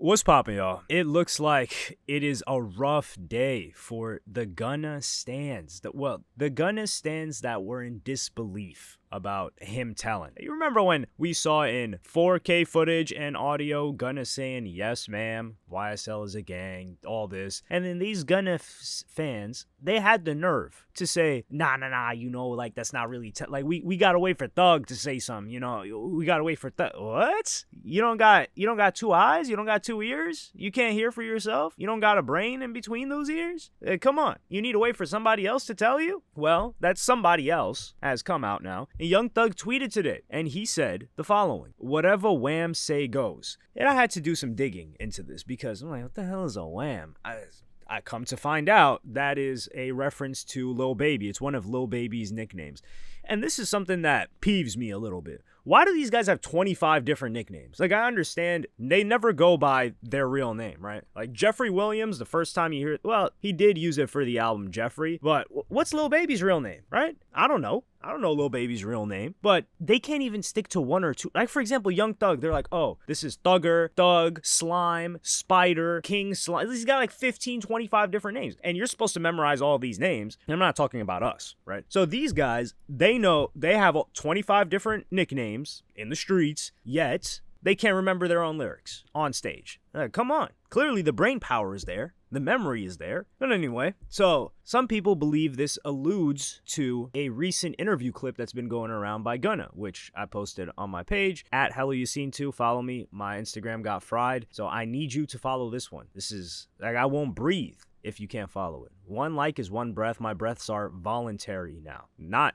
What's poppin', y'all? It looks like it is a rough day for the Gunna stans. The Gunna stans that were in disbelief about him telling. You remember when we saw in 4K footage and audio Gunna saying, yes, ma'am, YSL is a gang, all this. And then these Gunna fans, they had the nerve to say, nah, like that's not really, like we gotta wait for Thug to say something, we gotta wait for Thug. What? You don't got two eyes? You don't got two ears? You can't hear for yourself? You don't got a brain in between those ears? Come on. You need to wait for somebody else to tell you? Well, that somebody else has come out now. And Young Thug tweeted today, and he said the following: whatever Wham say goes. And I had to do some digging into this because I'm like, what the hell is a Wham? I come to find out that is a reference to Lil Baby. It's one of Lil Baby's nicknames. And this is something that peeves me a little bit. Why do these guys have 25 different nicknames? Like, I understand they never go by their real name, right? Like, Jeffrey Williams, the first time you hear it, well, he did use it for the album Jeffrey, but what's Lil Baby's real name, right? I don't know Lil Baby's real name, but they can't even stick to one or two. Like, for example, Young Thug, they're like, oh, this is Thugger, Thug, Slime, Spider, King Slime. He's got like 15, 25 different names, and you're supposed to memorize all these names. And I'm not talking about us, right? So these guys, they know they have 25 different nicknames in the streets, yet they can't remember their own lyrics on stage. Come on. Clearly the brain power is there. The memory is there. But anyway, so some people believe this alludes to a recent interview clip that's been going around by Gunna, which I posted on my page at helloyassine2. Follow me. My Instagram got fried. So I need you to follow this one. This is like, I won't breathe if you can't follow it. One like is one breath. My breaths are voluntary now.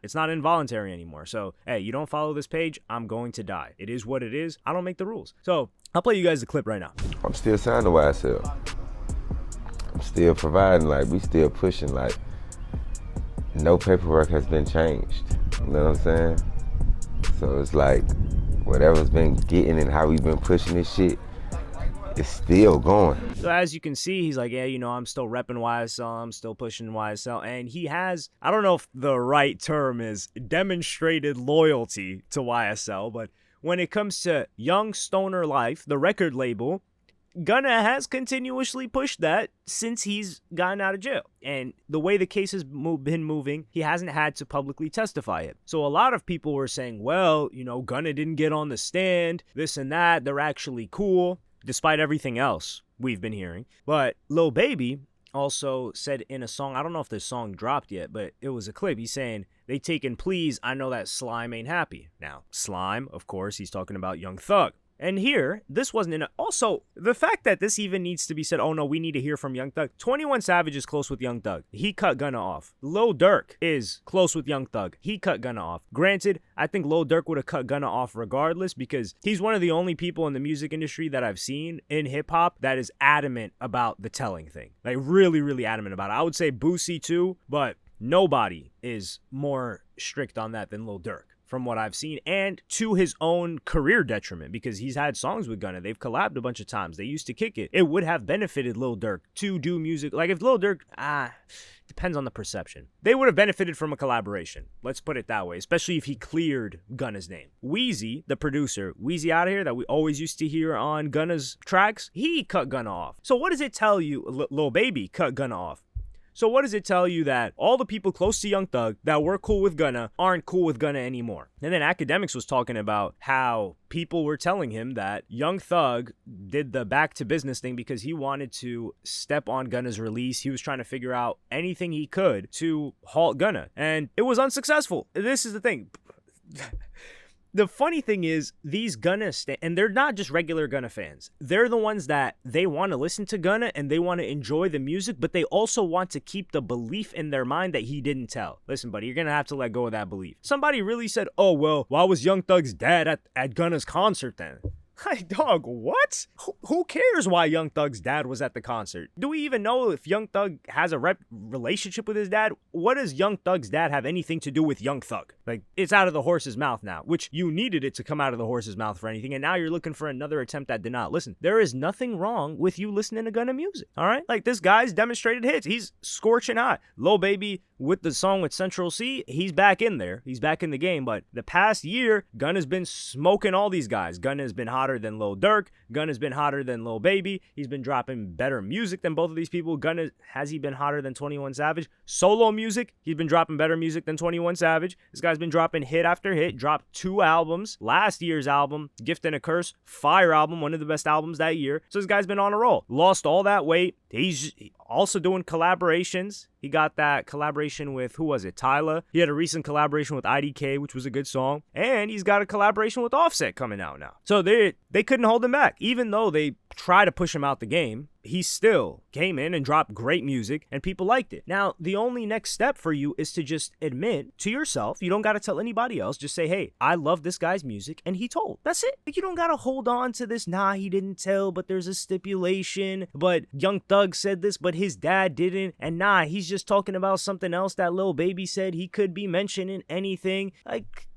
It's not involuntary anymore. So, hey, you don't follow this page, I'm going to die. It is what it is. I don't make the rules. So I'll play you guys the clip right now. I'm still signed to YSL. I'm still providing, like, we still pushing, like, no paperwork has been changed. You know what I'm saying? So it's like, whatever's been getting and how we've been pushing this shit, it's still going. So as you can see, he's like, yeah, I'm still repping YSL. I'm still pushing YSL. And he has, I don't know if the right term is demonstrated loyalty to YSL, but when it comes to Young Stoner Life, the record label, Gunna has continuously pushed that since he's gotten out of jail. And the way the case has been moving, he hasn't had to publicly testify it. So a lot of people were saying, well, Gunna didn't get on the stand, this and that. They're actually cool, despite everything else we've been hearing. But Lil Baby also said in a song, I don't know if this song dropped yet, but it was a clip. He's saying, they taking pleas, I know that Slime ain't happy. Now, Slime, of course, he's talking about Young Thug. And here, this wasn't in a... Also, the fact that this even needs to be said, oh no, we need to hear from Young Thug. 21 Savage is close with Young Thug. He cut Gunna off. Lil Durk is close with Young Thug. He cut Gunna off. Granted, I think Lil Durk would have cut Gunna off regardless because he's one of the only people in the music industry that I've seen in hip-hop that is adamant about the telling thing. Like, really, really adamant about it. I would say Boosie too, but nobody is more strict on that than Lil Durk, from what I've seen, and to his own career detriment, because he's had songs with Gunna. They've collabed a bunch of times. They used to kick it. It would have benefited Lil Durk to do music. Like, if Lil Durk, depends on the perception. They would have benefited from a collaboration. Let's put it that way, especially if he cleared Gunna's name. Wheezy, the producer, Wheezy Outta Here, that we always used to hear on Gunna's tracks, he cut Gunna off. So what does it tell you? Lil Baby cut Gunna off. So what does it tell you that all the people close to Young Thug that were cool with Gunna aren't cool with Gunna anymore? And then Academics was talking about how people were telling him that Young Thug did the back to business thing because he wanted to step on Gunna's release. He was trying to figure out anything he could to halt Gunna, and it was unsuccessful. This is the thing. The funny thing is, these Gunna and they're not just regular Gunna fans. They're the ones that they want to listen to Gunna and they want to enjoy the music, but they also want to keep the belief in their mind that he didn't tell. Listen, buddy, you're going to have to let go of that belief. Somebody really said, oh, well, why was Young Thug's dad at Gunna's concert then? Hey, dog, what? Who cares why Young Thug's dad was at the concert? Do we even know if Young Thug has a relationship with his dad? What does Young Thug's dad have anything to do with Young Thug? Like, it's out of the horse's mouth now, which you needed it to come out of the horse's mouth for anything, and now you're looking for another attempt at denial. Listen, there is nothing wrong with you listening to Gunna music, all right? Like, this guy's demonstrated hits. He's scorching hot. Lil Baby with the song with Central C, he's back in there. He's back in the game, but the past year, Gunna's been smoking all these guys. Gunna's been hotter than Lil Durk. Gunna's been hotter than Lil Baby. He's been dropping better music than both of these people. Gunna, has he been hotter than 21 Savage? Solo music, he's been dropping better music than 21 Savage. This guy's been dropping hit after hit, dropped 2 albums. Last year's album, Gift and a Curse, fire album, one of the best albums that year. So this guy's been on a roll. Lost all that weight. He's also doing collaborations. He got that collaboration with, who was it, Tyler? He had a recent collaboration with IDK, which was a good song. And he's got a collaboration with Offset coming out now. So they couldn't hold him back. Even though they tried to push him out the game, he still came in and dropped great music, and people liked it. Now, the only next step for you is to just admit to yourself, you don't got to tell anybody else, just say, hey, I love this guy's music, and he told. That's it. Like, you don't got to hold on to this, nah, he didn't tell, but there's a stipulation, but Young Thug said this, but his dad didn't, and nah, he's just talking about something else that Lil Baby said. He could be mentioning anything. Like,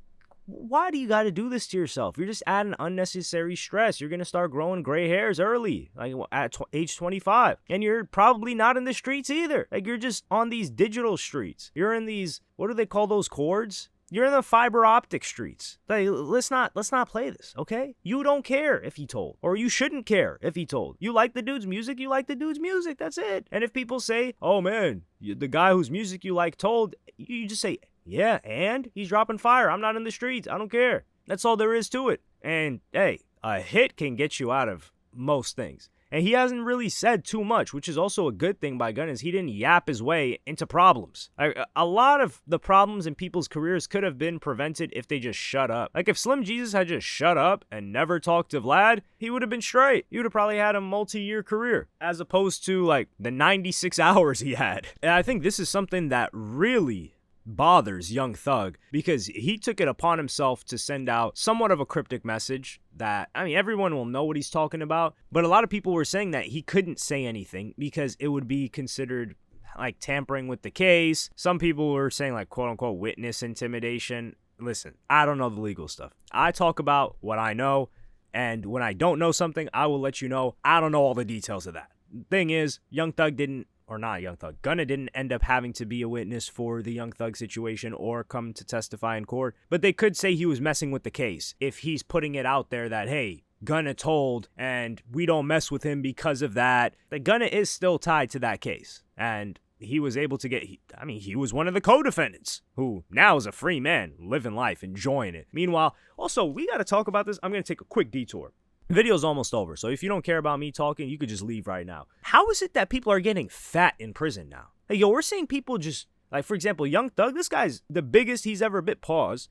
why do you got to do this to yourself? You're just adding unnecessary stress. You're going to start growing gray hairs early, like at age 25. And you're probably not in the streets either. Like, you're just on these digital streets. You're in these, what do they call those cords? You're in the fiber optic streets. Like, let's not play this, okay? You don't care if he told, or you shouldn't care if he told. You like the dude's music, you like the dude's music, that's it. And if people say, oh man, the guy whose music you like told, you just say, yeah, and he's dropping fire. I'm not in the streets. I don't care. That's all there is to it. And hey, a hit can get you out of most things. And he hasn't really said too much, which is also a good thing by Gunna, is he didn't yap his way into problems. A lot of the problems in people's careers could have been prevented if they just shut up. Like, if Slim Jesus had just shut up and never talked to Vlad, he would have been straight. He would have probably had a multi-year career, as opposed to, like, the 96 hours he had. And I think this is something that really bothers Young Thug, because he took it upon himself to send out somewhat of a cryptic message that, I mean, everyone will know what he's talking about, but a lot of people were saying that he couldn't say anything because it would be considered like tampering with the case. Some people were saying, like, quote unquote witness intimidation. Listen, I don't know the legal stuff. I talk about what I know, and when I don't know something, I will let you know. I don't know all the details of that. Thing is, Young Thug didn't, or not Young Thug, Gunna didn't end up having to be a witness for the Young Thug situation or come to testify in court, but they could say he was messing with the case if he's putting it out there that, hey, Gunna told and we don't mess with him because of that. The Gunna is still tied to that case, and he was able to get, he was one of the co-defendants who now is a free man, living life, enjoying it. Meanwhile, also, we got to talk about this. I'm going to take a quick detour. The video's almost over, so if you don't care about me talking, you could just leave right now. How is it that people are getting fat in prison now? Like, yo, we're seeing people just, like, for example, Young Thug, this guy's the biggest he's ever been,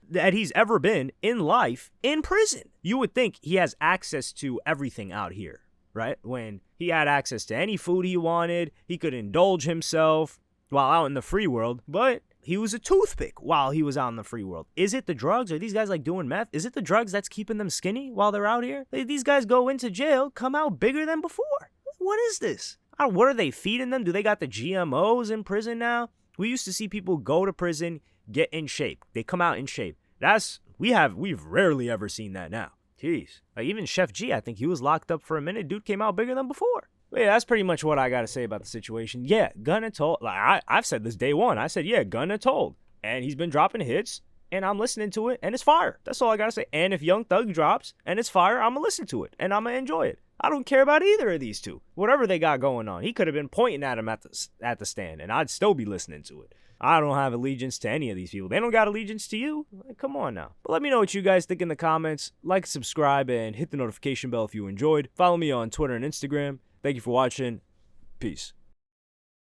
that he's ever been in life in prison. You would think he has access to everything out here, right? When he had access to any food he wanted, he could indulge himself while out in the free world, but he was a toothpick while he was out in the free world. Is it the drugs? Are these guys like doing meth? Is it the drugs that's keeping them skinny while they're out here? These guys go into jail, come out bigger than before. What is this? What are they feeding them? Do they got the GMOs in prison now? We used to see people go to prison, get in shape. They come out in shape. We've rarely ever seen that now. Jeez. Like, even Chef G, I think he was locked up for a minute. Dude came out bigger than before. But yeah, that's pretty much what I got to say about the situation. Yeah, Gunna told. Like, I've said this day one. I said, yeah, Gunna told. And he's been dropping hits, and I'm listening to it, and it's fire. That's all I got to say. And if Young Thug drops, and it's fire, I'm going to listen to it, and I'm going to enjoy it. I don't care about either of these two. Whatever they got going on. He could have been pointing at him at the stand, and I'd still be listening to it. I don't have allegiance to any of these people. They don't got allegiance to you. Like, come on now. But let me know what you guys think in the comments. Like, subscribe, and hit the notification bell if you enjoyed. Follow me on Twitter and Instagram. Thank you for watching. Peace.